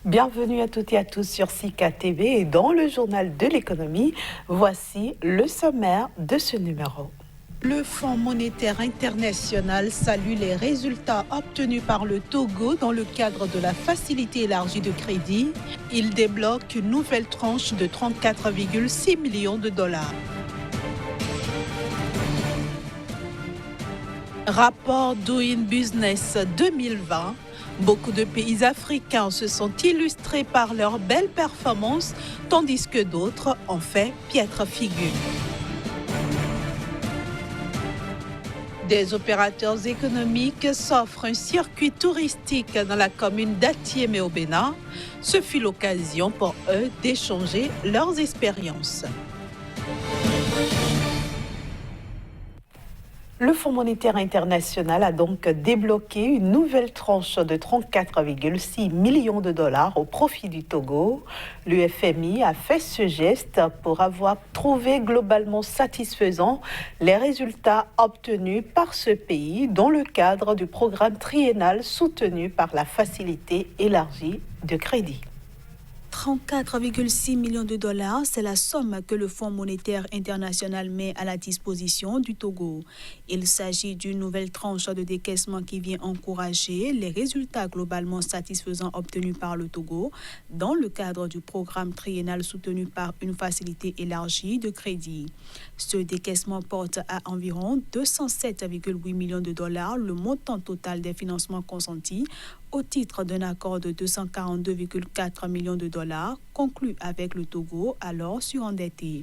Bienvenue à toutes et à tous sur SICA TV et dans le journal de l'économie, voici le sommaire de ce numéro. Le Fonds monétaire international salue les résultats obtenus par le Togo dans le cadre de la facilité élargie de crédit. Il débloque une nouvelle tranche de 34,6 millions de dollars. Rapport Doing Business 2020. Beaucoup de pays africains se sont illustrés par leurs belles performances, tandis que d'autres ont fait piètre figure. Des opérateurs économiques s'offrent un circuit touristique dans la commune d'Atiémé au Bénin. Ce fut l'occasion pour eux d'échanger leurs expériences. Le Fonds monétaire international a donc débloqué une nouvelle tranche de 34,6 millions de dollars au profit du Togo. Le FMI a fait ce geste pour avoir trouvé globalement satisfaisant les résultats obtenus par ce pays dans le cadre du programme triennal soutenu par la facilité élargie de crédit. 34,6 millions de dollars, c'est la somme que le Fonds monétaire international met à la disposition du Togo. Il s'agit d'une nouvelle tranche de décaissement qui vient encourager les résultats globalement satisfaisants obtenus par le Togo dans le cadre du programme triennal soutenu par une facilité élargie de crédit. Ce décaissement porte à environ 207,8 millions de dollars le montant total des financements consentis au titre d'un accord de 242,4 millions de dollars conclu avec le Togo, alors surendetté.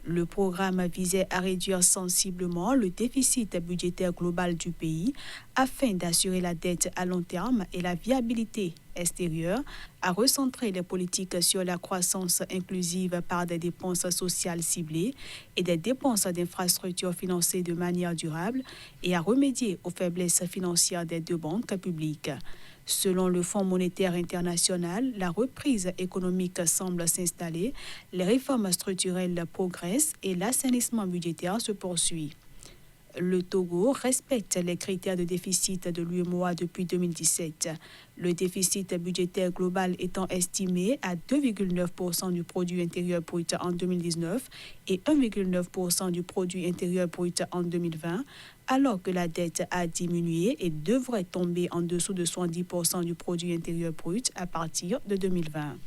Le programme visait à réduire sensiblement le déficit budgétaire global du pays afin d'assurer la dette à long terme et la viabilité extérieure, à recentrer les politiques sur la croissance inclusive par des dépenses sociales ciblées et des dépenses d'infrastructures financées de manière durable et à remédier aux faiblesses financières des deux banques publiques. Selon le Fonds monétaire international, la reprise économique semble s'installer, les réformes structurelles progressent et l'assainissement budgétaire se poursuit. Le Togo respecte les critères de déficit de l'UEMOA depuis 2017. Le déficit budgétaire global étant estimé à 2,9% du produit intérieur brut en 2019 et 1,9% du produit intérieur brut en 2020, alors que la dette a diminué et devrait tomber en dessous de 70% du produit intérieur brut à partir de 2020.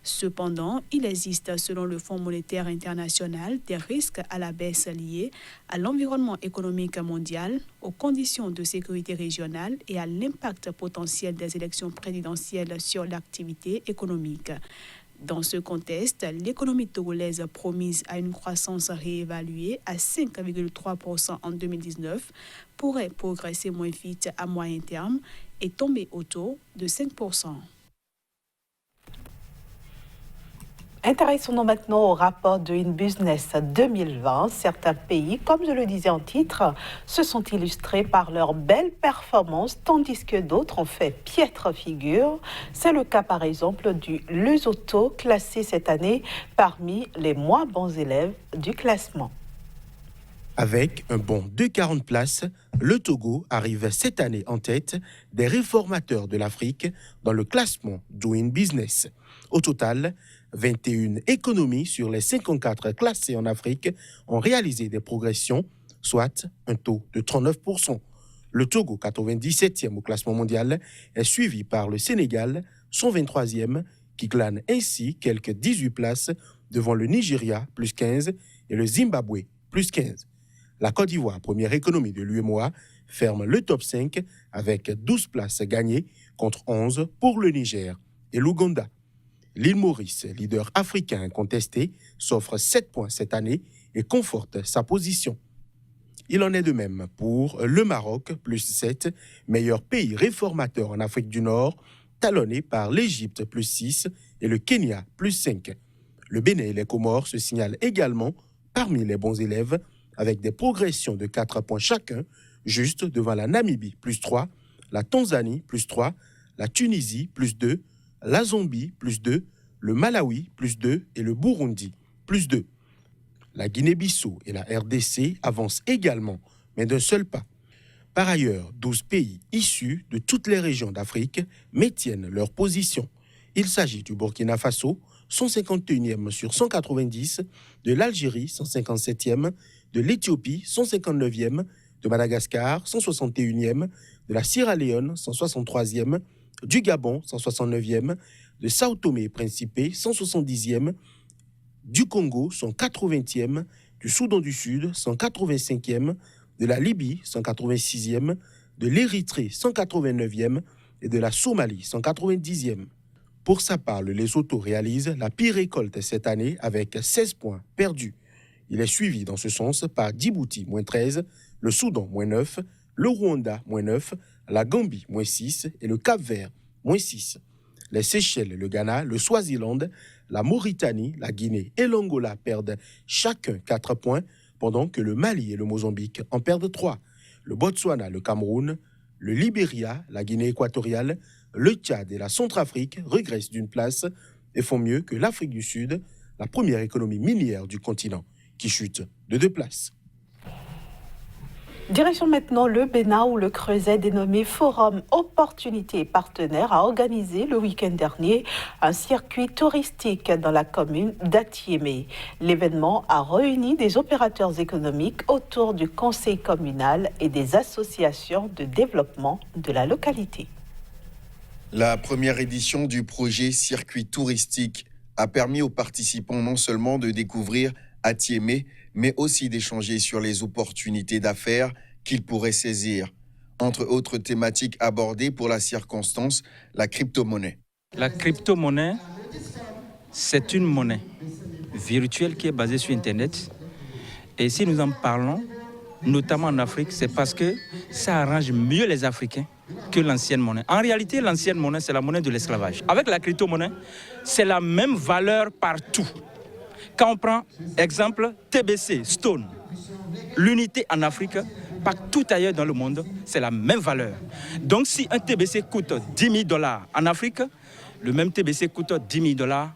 Cependant, il existe, selon le Fonds monétaire international, des risques à la baisse liés à l'environnement économique mondial, aux conditions de sécurité régionale et à l'impact potentiel des élections présidentielles sur l'activité économique. Dans ce contexte, l'économie togolaise promise à une croissance réévaluée à 5,3% en 2019 pourrait progresser moins vite à moyen terme et tomber autour de 5%. Intéressons-nous maintenant au rapport Doing Business 2020. Certains pays, comme je le disais en titre, se sont illustrés par leurs belles performances, tandis que d'autres ont fait piètre figure. C'est le cas par exemple du Lesotho, classé cette année parmi les moins bons élèves du classement. Avec un bond de 40 places, le Togo arrive cette année en tête des réformateurs de l'Afrique dans le classement Doing Business. Au total, 21 économies sur les 54 classées en Afrique ont réalisé des progressions, soit un taux de 39%. Le Togo, 97e au classement mondial, est suivi par le Sénégal, 123e, qui glane ainsi quelques 18 places devant le Nigeria, plus 15, et le Zimbabwe, plus 15. La Côte d'Ivoire, première économie de l'UEMOA, ferme le top 5 avec 12 places gagnées contre 11 pour le Niger et l'Ouganda. L'île Maurice, leader africain incontesté, s'offre 7 points cette année et conforte sa position. Il en est de même pour le Maroc, plus 7, meilleur pays réformateur en Afrique du Nord, talonné par l'Égypte, plus 6, et le Kenya, plus 5. Le Bénin et les Comores se signalent également parmi les bons élèves, avec des progressions de 4 points chacun, juste devant la Namibie, plus 3, la Tanzanie, plus 3, la Tunisie, plus 2, la Zambie, plus 2, le Malawi, plus 2 et le Burundi, plus 2. La Guinée-Bissau et la RDC avancent également, mais d'un seul pas. Par ailleurs, 12 pays issus de toutes les régions d'Afrique maintiennent leur position. Il s'agit du Burkina Faso, 151e sur 190, de l'Algérie, 157e, de l'Éthiopie, 159e, de Madagascar, 161e, de la Sierra Leone, 163e, du Gabon, 169e, de Sao Tomé et Principe, 170e, du Congo, 180e, du Soudan du Sud, 185e, de la Libye, 186e, de l'Érythrée, 189e, et de la Somalie, 190e. Pour sa part, le Lesotho réalise la pire récolte cette année avec 16 points perdus. Il est suivi dans ce sens par Djibouti, moins 13, le Soudan, moins 9, le Rwanda, moins 9, la Gambie, moins 6 et le Cap-Vert, moins 6. Les Seychelles, le Ghana, le Swaziland, la Mauritanie, la Guinée et l'Angola perdent chacun 4 points, pendant que le Mali et le Mozambique en perdent 3. Le Botswana, le Cameroun, le Libéria, la Guinée équatoriale, le Tchad et la Centrafrique régressent d'une place et font mieux que l'Afrique du Sud, la première économie minière du continent, qui chute de 2 places. Direction maintenant le Bénin où le Creuset dénommé Forum Opportunités et Partenaires a organisé le week-end dernier un circuit touristique dans la commune d'Atiémé. L'événement a réuni des opérateurs économiques autour du conseil communal et des associations de développement de la localité. La première édition du projet Circuit touristique a permis aux participants non seulement de découvrir Atiémé, mais aussi d'échanger sur les opportunités d'affaires qu'ils pourraient saisir. Entre autres thématiques abordées pour la circonstance, la crypto-monnaie. La crypto-monnaie, c'est une monnaie virtuelle qui est basée sur Internet. Et si nous en parlons, notamment en Afrique, c'est parce que ça arrange mieux les Africains que l'ancienne monnaie. En réalité, l'ancienne monnaie, c'est la monnaie de l'esclavage. Avec la crypto-monnaie, c'est la même valeur partout. Quand on prend, exemple, TBC, Stone, l'unité en Afrique, partout ailleurs dans le monde, c'est la même valeur. Donc si un TBC coûte 10 000 $ en Afrique, le même TBC coûte 10 000 $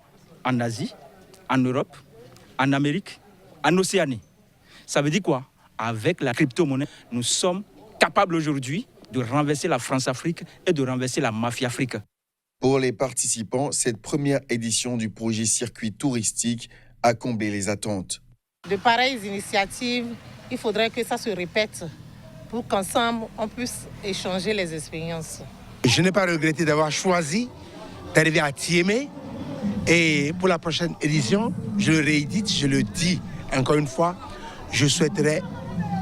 en Asie, en Europe, en Amérique, en Océanie. Ça veut dire quoi? Avec la crypto-monnaie, nous sommes capables aujourd'hui de renverser la France-Afrique et de renverser la mafia-Afrique. Pour les participants, cette première édition du projet Circuit touristique a comblé les attentes. De pareilles initiatives, il faudrait que ça se répète pour qu'ensemble, on puisse échanger les expériences. Je n'ai pas regretté d'avoir choisi d'arriver à Atiémé. Et pour la prochaine édition, je le réédite, je le dis encore une fois, je souhaiterais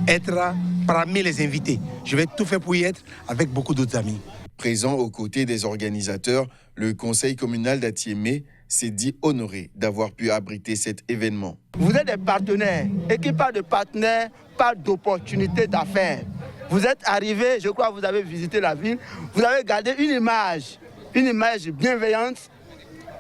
être parmi les invités. Je vais tout faire pour y être avec beaucoup d'autres amis. Présent aux côtés des organisateurs, le conseil communal d'Atiémé s'est dit honoré d'avoir pu abriter cet événement. Vous êtes des partenaires, et qui parle de partenaires, parle d'opportunités d'affaires. Vous êtes arrivés, je crois que vous avez visité la ville, vous avez gardé une image bienveillante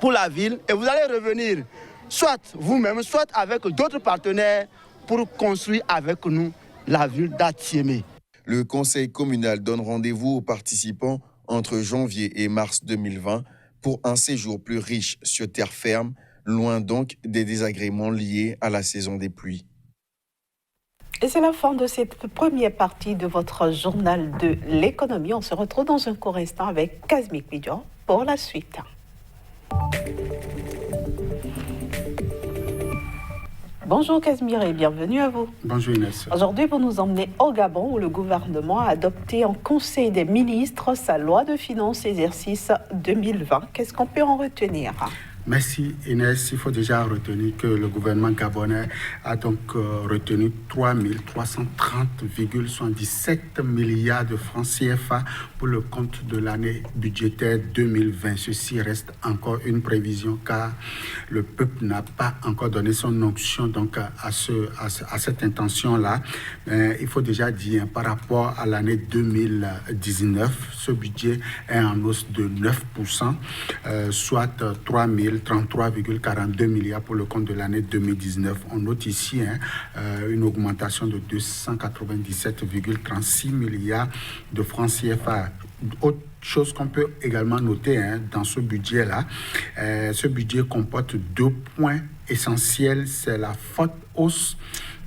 pour la ville, et vous allez revenir, soit vous-même, soit avec d'autres partenaires, pour construire avec nous la ville d'Atiémé. Le conseil communal donne rendez-vous aux participants entre janvier et mars 2020 pour un séjour plus riche sur terre ferme, loin donc des désagréments liés à la saison des pluies. Et c'est la fin de cette première partie de votre journal de l'économie. On se retrouve dans un court instant avec Kazmi Kvidjo pour la suite. Bonjour Casimir et bienvenue à vous. Bonjour Inès. Aujourd'hui, vous nous emmenez au Gabon où le gouvernement a adopté en Conseil des ministres sa loi de finances exercice 2020. Qu'est-ce qu'on peut en retenir ? Merci Inès. Il faut déjà retenir que le gouvernement gabonais a donc retenu 3 330,77 milliards de francs CFA pour le compte de l'année budgétaire 2020. Ceci reste encore une prévision car le peuple n'a pas encore donné son onction donc à cette intention-là. Il faut déjà dire par rapport à l'année 2019, ce budget est en hausse de 9%, soit 3 33,42 milliards pour le compte de l'année 2019. On note ici une augmentation de 297,36 milliards de francs CFA. Autre chose qu'on peut également noter dans ce budget-là, ce budget comporte 2 points essentiels. C'est la forte hausse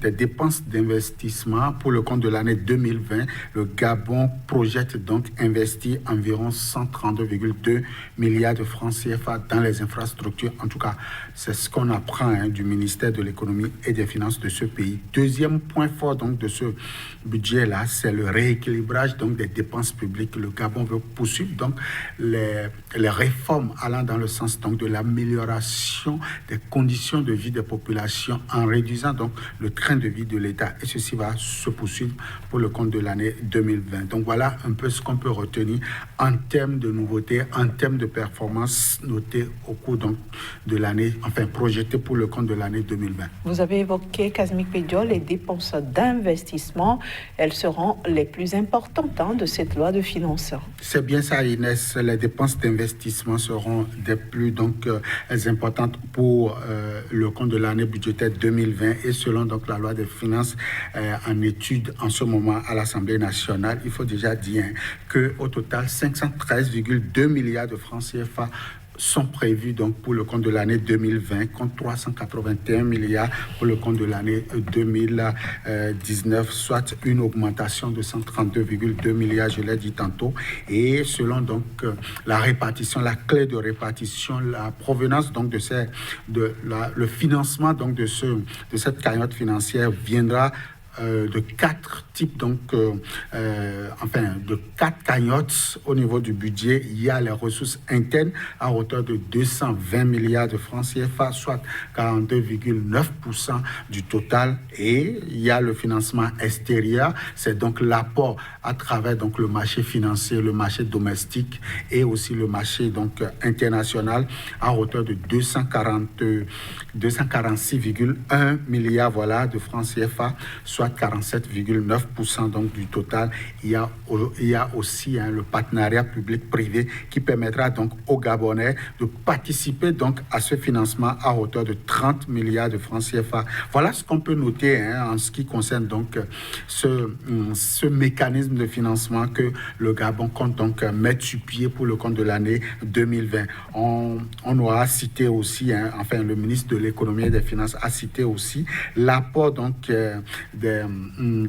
des dépenses d'investissement pour le compte de l'année 2020. Le Gabon projette donc investir environ 132,2 milliards de francs CFA dans les infrastructures. En tout cas, c'est ce qu'on apprend du ministère de l'économie et des finances de ce pays. Deuxième point fort donc de ce budget-là, c'est le rééquilibrage donc des dépenses publiques. Le Gabon veut poursuivre donc les réformes allant dans le sens donc de l'amélioration des conditions de vie des populations en réduisant donc le train de vie de l'État, et ceci va se poursuivre pour le compte de l'année 2020. Donc voilà un peu ce qu'on peut retenir en termes de nouveautés, en termes de performances notées au cours donc de l'année, enfin projetées pour le compte de l'année 2020. Vous avez évoqué, Kazmi Pédio, les dépenses d'investissement. Elles seront les plus importantes de cette loi de finances. C'est bien ça, Inès. Les dépenses d'investissement seront des plus importantes pour le compte de l'année budgétaire 2020, et selon donc la loi des finances en étude en ce moment à l'Assemblée nationale, il faut déjà dire qu'au total, 513,2 milliards de francs CFA sont prévus donc pour le compte de l'année 2020, contre 381 milliards pour le compte de l'année 2019, soit une augmentation de 132,2 milliards, je l'ai dit tantôt. Et selon donc la répartition, la clé de répartition, la provenance donc le financement donc de cette cagnotte financière viendra de 4 types, de 4 cagnottes au niveau du budget. Il y a les ressources internes à hauteur de 220 milliards de francs CFA, soit 42,9% du total. Et il y a le financement extérieur, c'est donc l'apport à travers donc le marché financier, le marché domestique et aussi le marché donc international à hauteur de 246,1 milliards de francs CFA, soit 47,9% donc du total. Il y a aussi le partenariat public-privé qui permettra donc aux Gabonais de participer donc à ce financement à hauteur de 30 milliards de francs CFA. Voilà ce qu'on peut noter en ce qui concerne donc ce mécanisme de financement que le Gabon compte donc mettre sur pied pour le compte de l'année 2020. On aura cité aussi, le ministre de l'économie et des finances a cité aussi l'apport donc des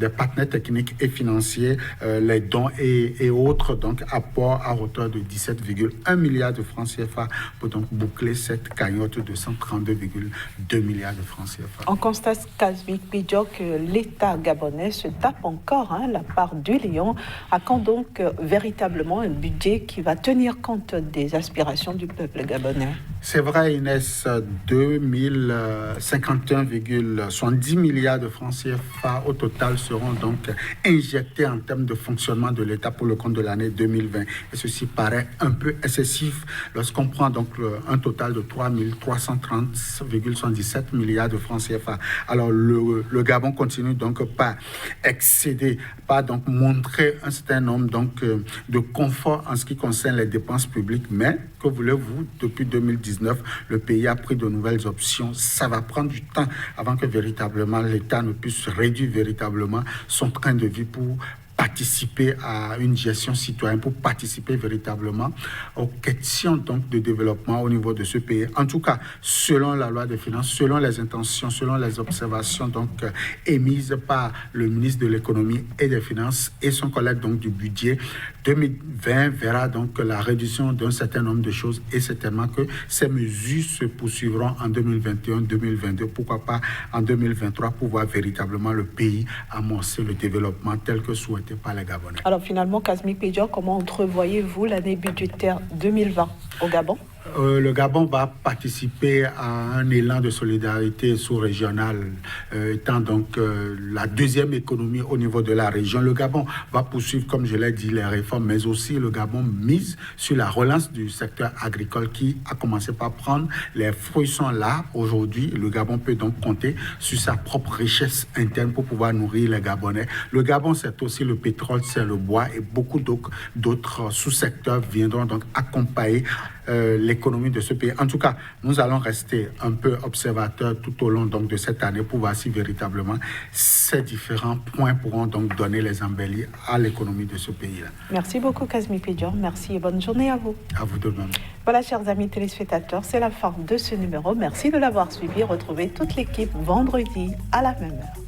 partenaires techniques et financiers, les dons et autres donc apports à hauteur de 17,1 milliards de francs CFA pour donc boucler cette cagnotte de 132,2 milliards de francs CFA. On constate, Kazmi Pédio, que l'État gabonais se tape encore la part du lion. À quand donc véritablement un budget qui va tenir compte des aspirations du peuple gabonais? C'est vrai, Inès, 2051,70 milliards de francs CFA au total seront donc injectés en termes de fonctionnement de l'État pour le compte de l'année 2020. Et ceci paraît un peu excessif lorsqu'on prend donc un total de 3330,77 milliards de francs CFA. Alors le Gabon continue donc pas excéder, pas donc montrer un certain nombre donc de confort en ce qui concerne les dépenses publiques, mais que voulez-vous, depuis 2019, le pays a pris de nouvelles options. Ça va prendre du temps avant que véritablement l'État ne puisse réduire véritablement son train de vie pour participer à une gestion citoyenne, pour participer véritablement aux questions donc de développement au niveau de ce pays. En tout cas, selon la loi des finances, selon les intentions, selon les observations donc émises par le ministre de l'économie et des finances et son collègue donc du budget, 2020 verra donc la réduction d'un certain nombre de choses, et certainement que ces mesures se poursuivront en 2021, 2022, pourquoi pas en 2023, pour voir véritablement le pays amorcer le développement tel que souhaité par les Gabonais. Alors finalement, Kazmi Pédio, comment entrevoyez-vous l'année budgétaire 2020 au Gabon? Le Gabon va participer à un élan de solidarité sous-régionale, étant donc la deuxième économie au niveau de la région. Le Gabon va poursuivre, comme je l'ai dit, les réformes, mais aussi le Gabon mise sur la relance du secteur agricole qui a commencé par prendre. Les fruits sont là aujourd'hui. Le Gabon peut donc compter sur sa propre richesse interne pour pouvoir nourrir les Gabonais. Le Gabon, c'est aussi le pétrole, c'est le bois, et beaucoup d'autres sous-secteurs viendront donc accompagner l'économie de ce pays. En tout cas, nous allons rester un peu observateurs tout au long donc, de cette année pour voir si véritablement ces différents points pourront donc donner les embellis à l'économie de ce pays-là. Merci beaucoup, Kazmi Pédior. Merci et bonne journée à vous. À vous de même. Voilà, chers amis téléspectateurs, c'est la fin de ce numéro. Merci de l'avoir suivi. Retrouvez toute l'équipe vendredi à la même heure.